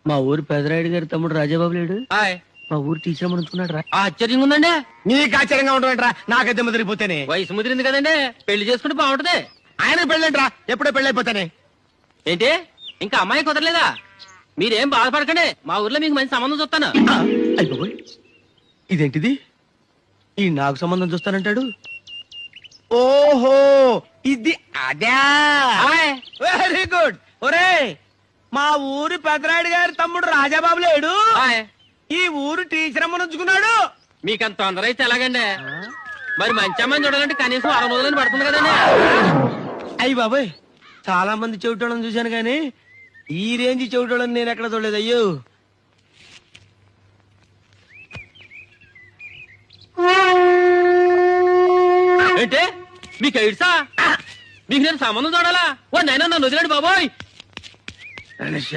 మా ఊరు పెదరాయుడు గారి తమ్ముడు రాజాబాబు లేడు. హాయ్. మా ఊరు టీచర్ అనుకున్నాడు రా. ఆశ్చర్యంగా ఉందండి. నీకు ఆశ్చర్యంగా ఉంటాడంట్రా, నాకైతే ముదిరిపోతేనే. వయసు ముదిరింది కదండి, పెళ్లి చేసుకుంటే బాగుంటది. ఆయన పెళ్ళంట్రా, ఎప్పుడో పెళ్ళైపోతానే. ఏంటి ఇంకా అమ్మాయి కుదరలేదా? మీరేం బాధపడకండి, మా ఊర్లో మీకు మంచి సంబంధం చూస్తాను. అయిపోయి ఇదేంటిది? ఈ నాకు సంబంధం చూస్తానంటాడు. ఓహో, ఇది అదే. హాయ్. Very good. ఒరే, మా ఊరు పెదరాయుడు గారి తమ్ముడు రాజాబాబు లేడు, హాయ్. ఈ ఊరు టీచర్ అమ్మ నుంచుకున్నాడు. మీకంత తొందర అయితే ఎలాగండి? మరి మంచి అమ్మాయిని చూడాలంటే కనీసం 6 రోజులని పడుతుంది కదండి. అయ్యి బాబాయ్, చాలా మంది చెవిటోళ్ళని చూశాను కానీ ఈ రేంజ్ చెవిటోళ్ళని నేను ఎక్కడ చూడలేదు. అయ్యో, ఏంటి మీకు ఎయిడ్సా? మీకు నేను సంబంధం చూడాలా? ఓ నైనా నన్ను వదిలేడు బాబోయ్. గణేష్